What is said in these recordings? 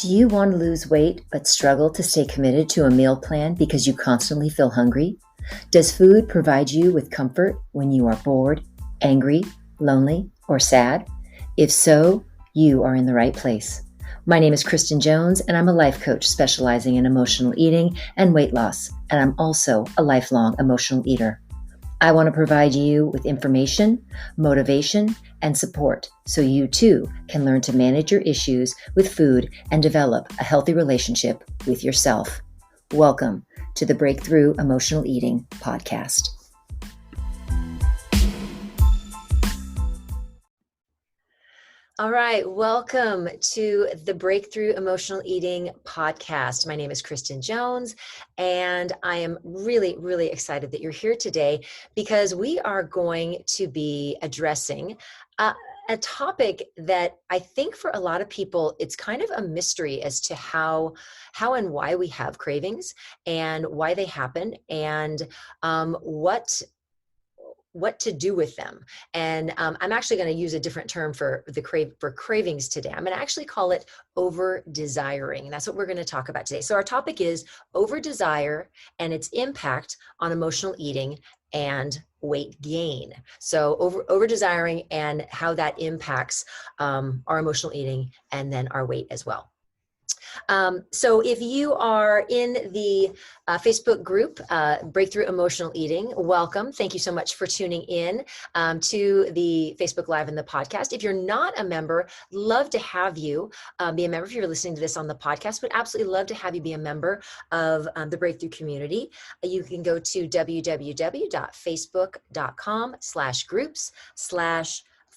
Do you want to lose weight but struggle to stay committed to a meal plan because you constantly feel hungry? Does food provide you with comfort when you are bored, angry, lonely, or sad? If so, you are in the right place. My name is Kristen Jones, and I'm a life coach specializing in emotional eating and weight loss, and I'm also a lifelong emotional eater. I want to provide you with information, motivation, and support so you too can learn to manage your issues with food and develop a healthy relationship with yourself. Welcome to the Breakthrough Emotional Eating Podcast. All right, welcome to the Breakthrough Emotional Eating Podcast. My name is Kristen Jones, and I am really excited that you're here today because we are going to be addressing a topic that I think for a lot of people, it's kind of a mystery as to how and why we have cravings and why they happen and what to do with them. And I'm actually going to use a different term for cravings today. I'm going to actually call it over desiring. And that's what we're going to talk about today. So our topic is over desire and its impact on emotional eating and weight gain. So over desiring and how that impacts our emotional eating and then our weight as well. So if you are in the Facebook group, Breakthrough Emotional Eating, welcome. Thank you so much for tuning in to the Facebook Live and the podcast. If you're not a member, love to have you be a member. If you're listening to this on the podcast, but absolutely love to have you be a member of the Breakthrough community. You can go to www.facebook.com/groups/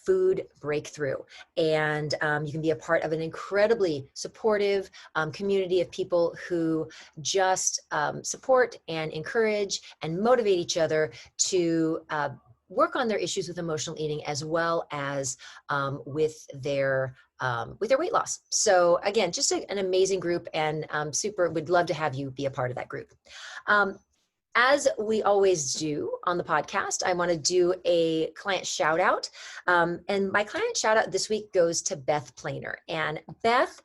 food breakthrough. And you can be a part of an incredibly supportive community of people who just support and encourage and motivate each other to work on their issues with emotional eating as well as with their weight loss. So again, just an amazing group, and would love to have you be a part of that group. As we always do on the podcast, I want to do a client shout out. And my client shout out this week goes to Beth Planer. And Beth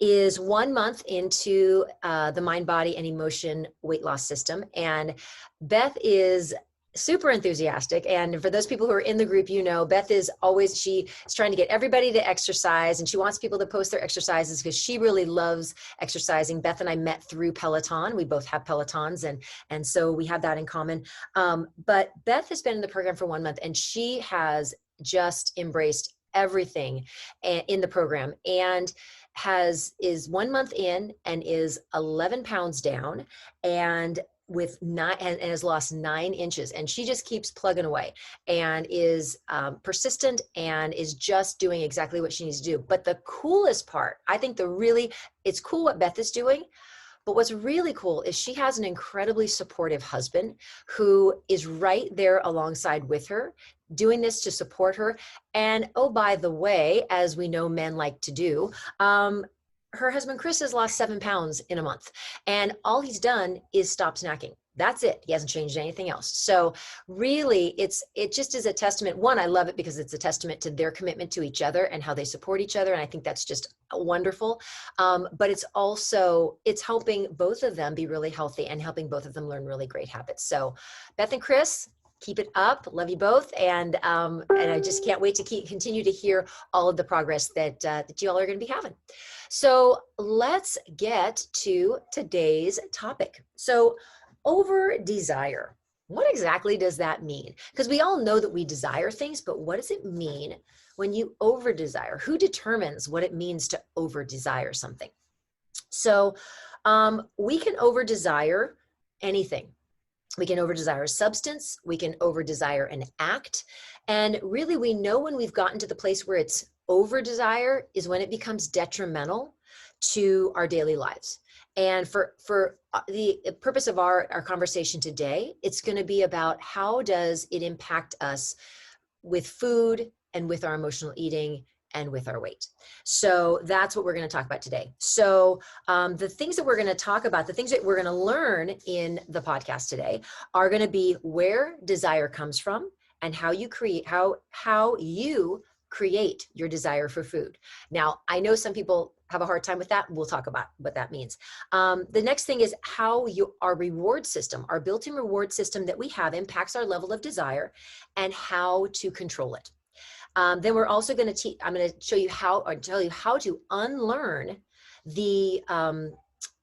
is 1 month into the mind, body, and emotion weight loss system. And Beth is super enthusiastic. And for those people who are in the group, you know, Beth is she's trying to get everybody to exercise, and she wants people to post their exercises because she really loves exercising. Beth and I met through Peloton. We both have Pelotons, and so we have that in common. But Beth has been in the program for 1 month, and she has just embraced everything in the program and is 1 month in and is 11 pounds down and has lost 9 inches, and she just keeps plugging away and is persistent and is just doing exactly what she needs to do. But the coolest part, I think it's cool what Beth is doing, but what's really cool is she has an incredibly supportive husband who is right there alongside with her, doing this to support her. And oh, by the way, as we know men like to do, her husband, Chris, has lost 7 pounds in a month, and all he's done is stop snacking. That's it. He hasn't changed anything else. So really, it just is a testament. One, I love it because it's a testament to their commitment to each other and how they support each other. And I think that's just wonderful. But it's helping both of them be really healthy and helping both of them learn really great habits. So Beth and Chris, keep it up. Love you both. And I just can't wait to continue to hear all of the progress that you all are going to be having. So let's get to today's topic. So over desire, what exactly does that mean? Because we all know that we desire things, but what does it mean when you over desire? Who determines what it means to over desire something? So we can over desire anything. We can over desire a substance. We can over desire an act. And really, we know when we've gotten to the place where it's over desire is when it becomes detrimental to our daily lives. And for the purpose of our conversation today, it's going to be about how does it impact us with food and with our emotional eating and with our weight. So that's what we're going to talk about today. So the things that we're going to talk about, the things that we're going to learn in the podcast today are going to be where desire comes from and how you create your desire for food. Now, I know some people have a hard time with that, we'll talk about what that means. The next thing is how our reward system, our built-in reward system that we have impacts our level of desire and how to control it. Then we're also going to I'm going to show you how, or tell you how to unlearn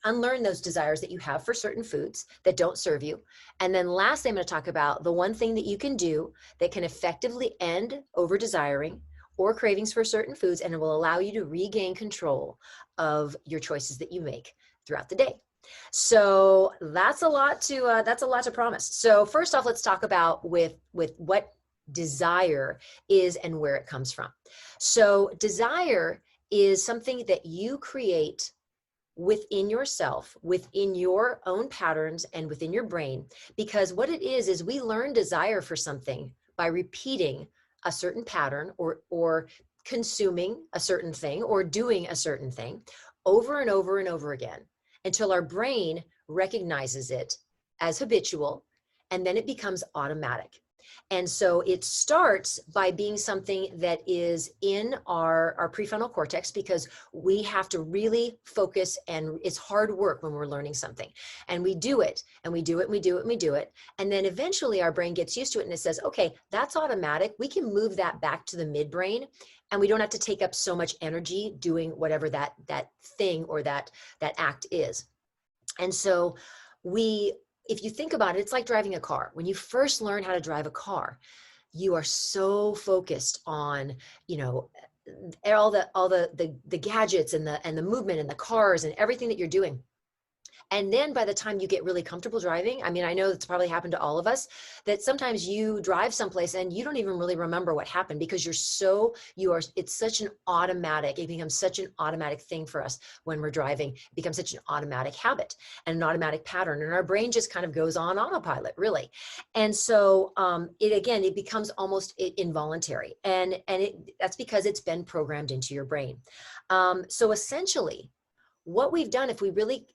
unlearn those desires that you have for certain foods that don't serve you. And then lastly, I'm going to talk about the one thing that you can do that can effectively end over desiring or cravings for certain foods, and it will allow you to regain control of your choices that you make throughout the day. So that's a lot to promise. So first off, let's talk about with what desire is and where it comes from. So desire is something that you create within yourself, within your own patterns and within your brain, because what it is we learn desire for something by repeating a certain pattern or consuming a certain thing or doing a certain thing over and over and over again until our brain recognizes it as habitual, and then it becomes automatic. And so it starts by being something that is in our prefrontal cortex, because we have to really focus, and it's hard work when we're learning something. And we do it, and we do it, and we do it, and we do it. And then eventually our brain gets used to it and it says, okay, that's automatic. We can move that back to the midbrain, and we don't have to take up so much energy doing whatever that thing or that act is. And so if you think about it, it's like driving a car. When you first learn how to drive a car, you are so focused on, all the gadgets and the movement and the cars and everything that you're doing. And then by the time you get really comfortable driving, I mean, I know it's probably happened to all of us, that sometimes you drive someplace and you don't even really remember what happened, because it's such an automatic, it becomes such an automatic thing for us when we're driving. It becomes such an automatic habit and an automatic pattern. And our brain just kind of goes on autopilot, really. And so it becomes almost involuntary. And that's because it's been programmed into your brain. So essentially, what we've done, if we really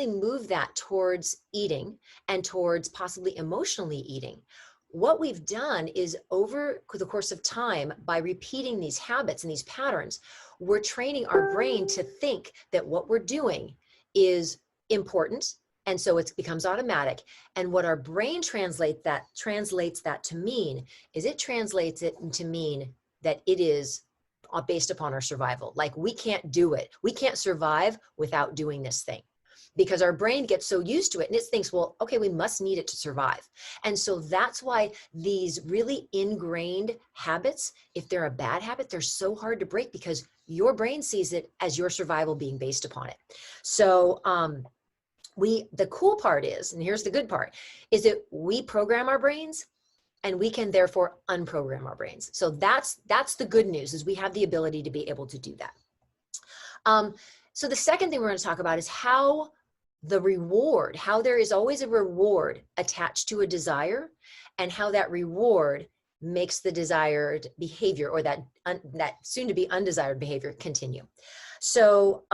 move that towards eating and towards possibly emotionally eating, what we've done is over the course of time, by repeating these habits and these patterns, we're training our brain to think that what we're doing is important. And so it becomes automatic. And what our brain translates that to mean is, it translates it to mean that it is based upon our survival. Like, we can't do it. We can't survive without doing this thing, because our brain gets so used to it and it thinks, well, okay, we must need it to survive. And so that's why these really ingrained habits, if they're a bad habit, they're so hard to break, because your brain sees it as your survival being based upon it. So the cool part is, and here's the good part, is that we program our brains, and we can therefore unprogram our brains. So that's the good news, is we have the ability to be able to do that. So the second thing we're going to talk about is how there is always a reward attached to a desire, and how that reward makes the desired behavior, or that soon to be undesired behavior, continue. So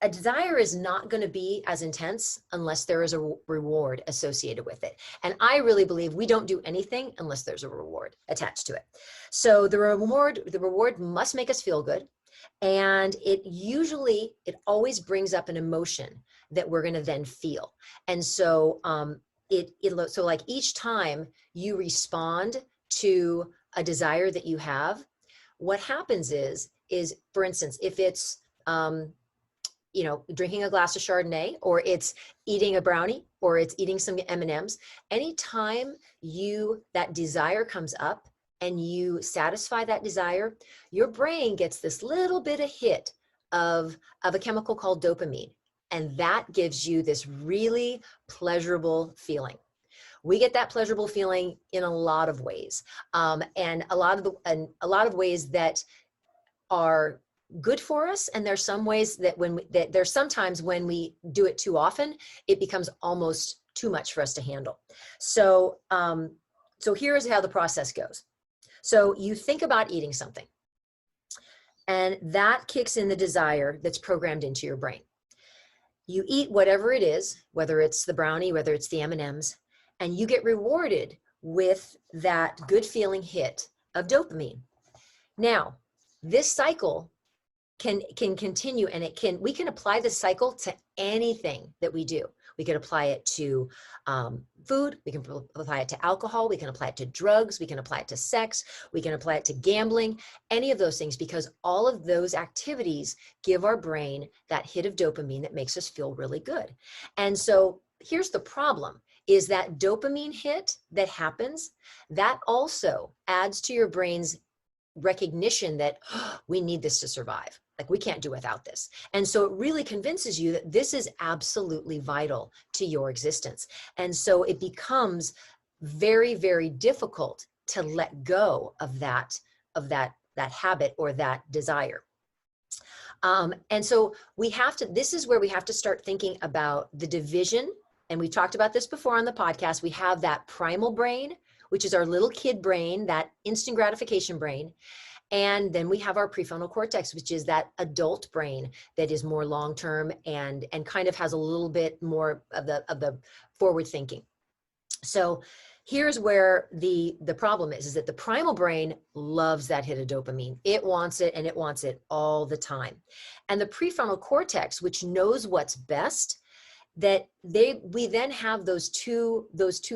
a desire is not going to be as intense unless there is a reward associated with it. And I really believe we don't do anything unless there's a reward attached to it. So the reward must make us feel good. And it always brings up an emotion that we're going to then feel. And so so like each time you respond to a desire that you have, what happens is for instance, if it's drinking a glass of Chardonnay, or it's eating a brownie, or it's eating some M&Ms, anytime that desire comes up and you satisfy that desire, your brain gets this little bit of hit of a chemical called dopamine. And that gives you this really pleasurable feeling. We get that pleasurable feeling in a lot of ways. And a lot of ways that are good for us. And there's some ways that there's sometimes when we do it too often, it becomes almost too much for us to handle. So, so here's how the process goes. So you think about eating something, and that kicks in the desire that's programmed into your brain. You eat whatever it is, whether it's the brownie, whether it's the M&Ms, and you get rewarded with that good feeling hit of dopamine. Now, this cycle can continue, and we can apply this cycle to anything that we do. We can apply it to food, we can apply it to alcohol, we can apply it to drugs, we can apply it to sex, we can apply it to gambling, any of those things, because all of those activities give our brain that hit of dopamine that makes us feel really good. And so here's the problem, is that dopamine hit that happens, that also adds to your brain's recognition that, oh, we need this to survive. Like, we can't do without this. And so it really convinces you that this is absolutely vital to your existence. And so it becomes very, very difficult to let go of that habit or that desire. And so this is where we have to start thinking about the division. And we talked about this before on the podcast. We have that primal brain, which is our little kid brain, that instant gratification brain. And then we have our prefrontal cortex, which is that adult brain that is more long-term and kind of has a little bit more of the forward thinking. So here's where the problem is that the primal brain loves that hit of dopamine. It wants it, and it wants it all the time. And the prefrontal cortex, which knows what's best, we then have those two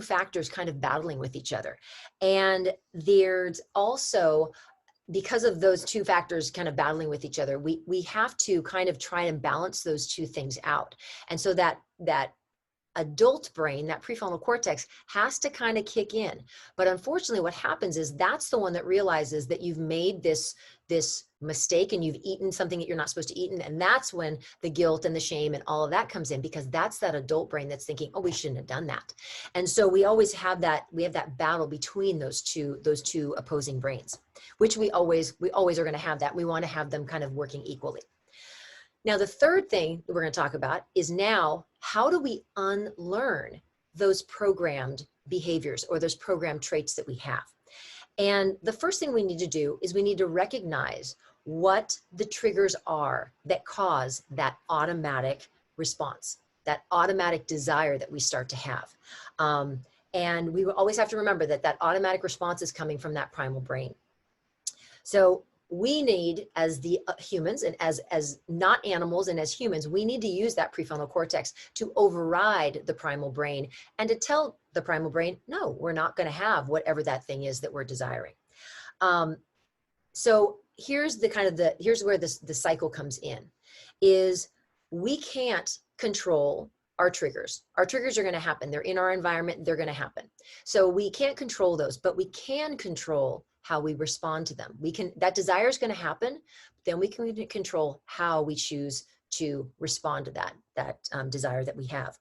factors kind of battling with each other. And there's also, because of those two factors kind of battling with each other, we have to kind of try and balance those two things out. And so that adult brain, that prefrontal cortex, has to kind of kick in. But unfortunately, what happens is that's the one that realizes that you've made this mistake and you've eaten something that you're not supposed to eat. And that's when the guilt and the shame and all of that comes in, because that's that adult brain that's thinking, oh, we shouldn't have done that. And so we always have that battle between those two opposing brains, which we always are going to have that. We want to have them kind of working equally. Now, the third thing that we're going to talk about is, now, how do we unlearn those programmed behaviors or those programmed traits that we have? And the first thing we need to do is we need to recognize what the triggers are that cause that automatic response, that automatic desire that we start to have. And we always have to remember that automatic response is coming from that primal brain. So we need, as the humans, and as not animals, and as humans, we need to use that prefrontal cortex to override the primal brain and to tell the primal brain, no, we're not going to have whatever that thing is that we're desiring. So here's where the cycle comes in, is we can't control our triggers. Our triggers are going to happen. They're in our environment. They're going to happen. So we can't control those, but we can control how we respond to them. That desire is going to happen, then we can control how we choose to respond to that desire that we have.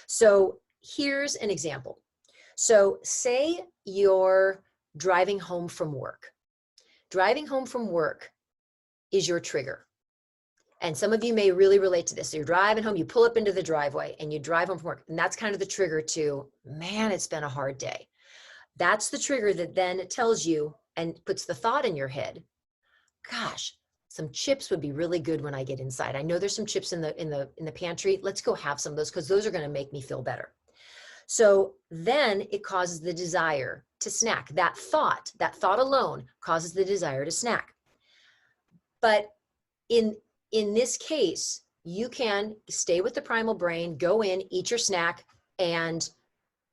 So here's an example. So say you're driving home from work. Driving home from work is your trigger. And some of you may really relate to this. So you're driving home, you pull up into the driveway and you drive home from work. And that's kind of the trigger to, man, it's been a hard day. That's the trigger that then tells you and puts the thought in your head, gosh, some chips would be really good when I get inside. I know there's some chips in the pantry. Let's go have some of those, because those are going to make me feel better. So then it causes the desire to snack. That thought alone causes the desire to snack. But in this case, you can stay with the primal brain, go in, eat your snack, and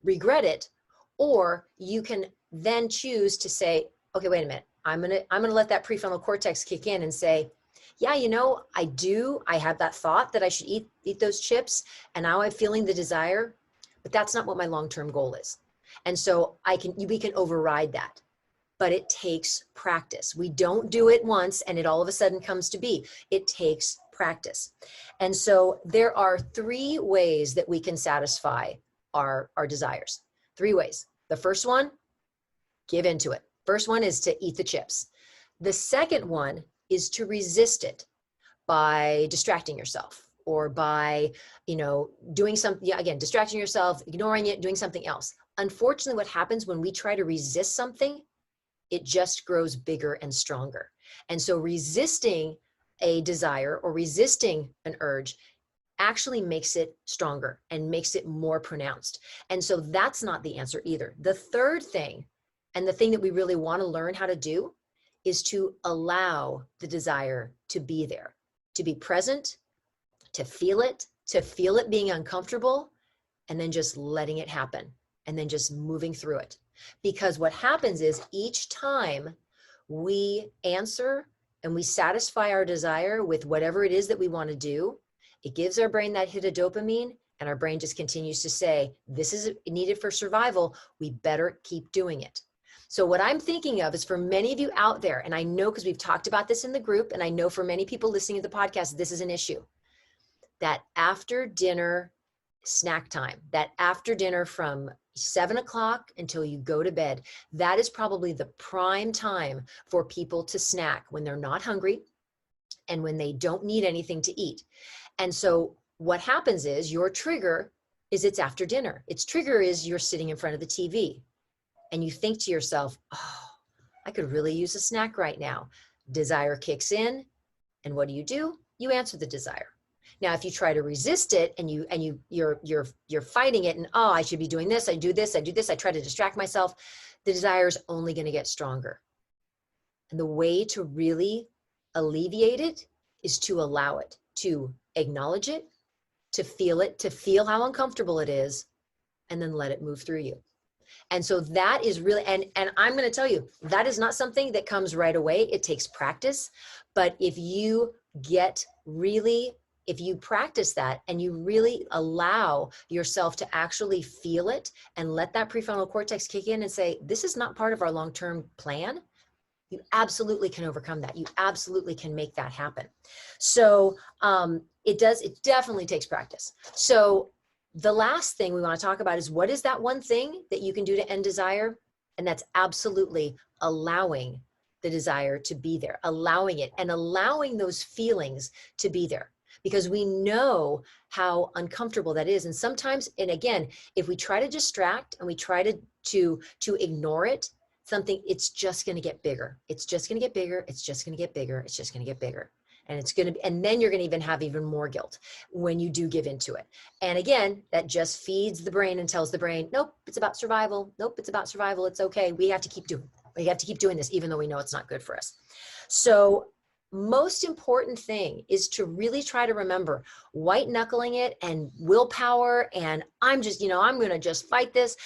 regret it. Or you can then choose to say, okay, wait a minute. I'm gonna let that prefrontal cortex kick in and say, yeah, I have that thought that I should eat those chips, and now I'm feeling the desire, but that's not what my long-term goal is. And so we can override that. But it takes practice. We don't do it once and it all of a sudden comes to be. It takes practice. And so there are 3 ways that we can satisfy our desires. 3 ways. The first one, give into it. First one is to eat the chips. The second one is to resist it by distracting yourself, or by, doing something, again, distracting yourself, ignoring it, doing something else. Unfortunately, what happens when we try to resist something, it just grows bigger and stronger. And so resisting a desire or resisting an urge actually makes it stronger and makes it more pronounced. And so that's not the answer either. The third thing, and the thing that we really want to learn how to do, is to allow the desire to be there. to be present, to feel it being uncomfortable, and then just letting it happen, and then just moving through it. Because what happens is each time we answer and we satisfy our desire with whatever it is that we want to do, it gives our brain that hit of dopamine, and our brain just continues to say, this is needed for survival. We better keep doing it. So what I'm thinking of is for many of you out there, and I know because we've talked about this in the group, and I know for many people listening to the podcast, this is an issue, that after dinner snack time, that after dinner from 7 o'clock until you go to bed, that is probably the prime time for people to snack when they're not hungry and when they don't need anything to eat. And so what happens is your trigger is it's after dinner. Its trigger is you're sitting in front of the TV and you think to yourself, oh, I could really use a snack right now. Desire kicks in, and what do? You answer the desire. Now, if you try to resist it and you're fighting it, and oh, I should be doing this, I do this, I try to distract myself, the desire is only going to get stronger. And the way to really alleviate it is to allow it, to acknowledge it, to feel how uncomfortable it is, and then let it move through you. And so that is really, and I'm going to tell you, that is not something that comes right away. It takes practice. But if you practice that and you really allow yourself to actually feel it and let that prefrontal cortex kick in and say, this is not part of our long-term plan, you absolutely can overcome that. You absolutely can make that happen. So it definitely takes practice. So the last thing we want to talk about is, what is that one thing that you can do to end desire? And that's absolutely allowing the desire to be there, allowing it, and allowing those feelings to be there. Because we know how uncomfortable that is. And sometimes, and again, if we try to distract and we try to ignore it, it's just going to get bigger. It's just going to get bigger. It's just going to get bigger. It's just going to get bigger. And then you're going to have even more guilt when you do give into it. And again, that just feeds the brain and tells the brain, nope, it's about survival. Nope, it's about survival. It's okay. We have to keep doing this, even though we know it's not good for us. So most important thing is to really try to remember white knuckling it and willpower. And I'm going to just fight this.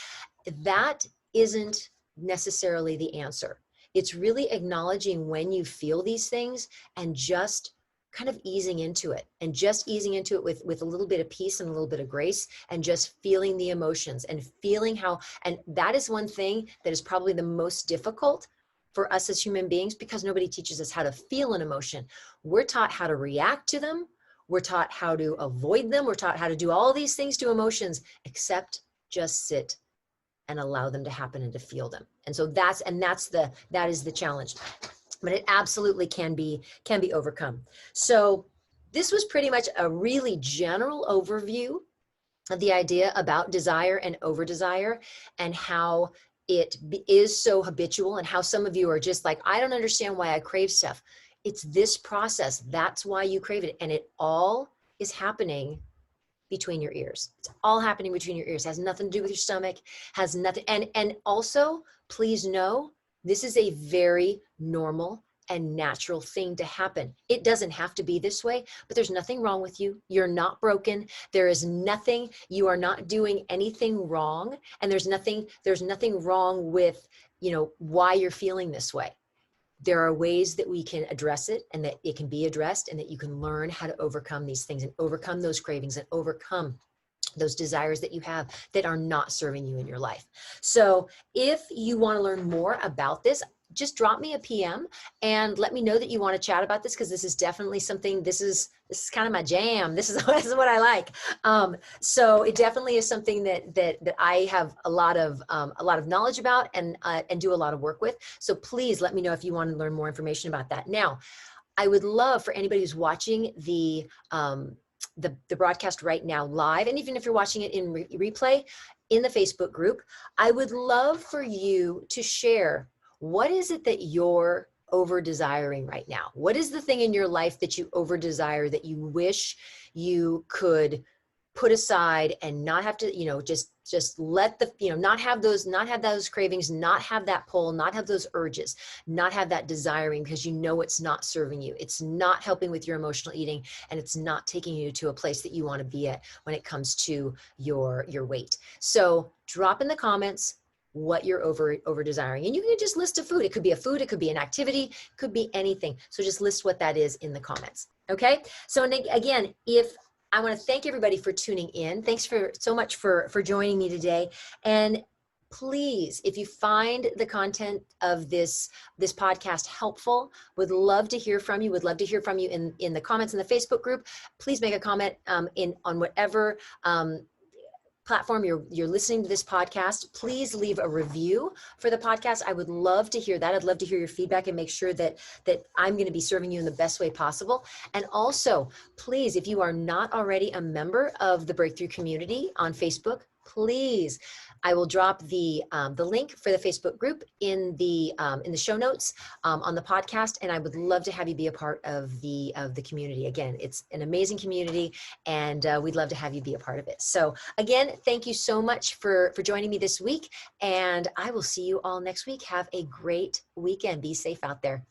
That isn't necessarily the answer. It's really acknowledging when you feel these things and just kind of easing into it, and just easing into it with a little bit of peace and a little bit of grace, and just feeling the emotions and feeling how, and that is one thing that is probably the most difficult for us as human beings, because nobody teaches us how to feel an emotion. We're taught how to react to them. We're taught how to avoid them. We're taught how to do all these things to emotions, except just sit and allow them to happen and to feel them. And so that is the challenge, but it absolutely can be overcome. So this was pretty much a really general overview of the idea about desire and over desire, and how it is so habitual, and how some of you are just like, I don't understand why I crave stuff. It's this process. That's why you crave it. And it all is happening between your ears. It's all happening between your ears. It has nothing to do with your stomach, has nothing. And also, please know, this is a very normal and natural thing to happen. It doesn't have to be this way, but there's nothing wrong with you. You're not broken. There is nothing, you are not doing anything wrong. And there's nothing wrong with, why you're feeling this way. There are ways that we can address it, and that it can be addressed, and that you can learn how to overcome these things and overcome those cravings and overcome those desires that you have that are not serving you in your life. So if you want to learn more about this, just drop me a PM and let me know that you want to chat about this, because this is definitely something, this is kind of my jam. This is what I like. So it definitely is something that I have a lot of knowledge about and do a lot of work with. So please let me know if you want to learn more information about that. Now, I would love for anybody who's watching the broadcast right now live, and even if you're watching it in replay in the Facebook group, I would love for you to share, what is it that you're over desiring right now? What is the thing in your life that you over desire, that you wish you could put aside and not have to, just Just let the, not have those cravings, not have that pull, not have those urges, not have that desiring, because you know it's not serving you. It's not helping with your emotional eating, and it's not taking you to a place that you want to be at when it comes to your weight. So drop in the comments what you're over desiring, and you can just list a food. It could be a food, it could be an activity, it could be anything. So just list what that is in the comments. Okay. So again, if I want to thank everybody for tuning in. Thanks so much for joining me today. And please, if you find the content of this podcast helpful, would love to hear from you. Would love to hear from you in the comments in the Facebook group. Please make a comment on whatever platform you're listening to this podcast. Please leave a review for the podcast. I would love to hear that. I'd love to hear your feedback and make sure that I'm going to be serving you in the best way possible. And also, please, if you are not already a member of the Breakthrough community on Facebook, please, I will drop the link for the Facebook group in the show notes on the podcast, and I would love to have you be a part of the community. Again, it's an amazing community, and we'd love to have you be a part of it. So again, thank you so much for joining me this week, and I will see you all next week. Have a great weekend. Be safe out there.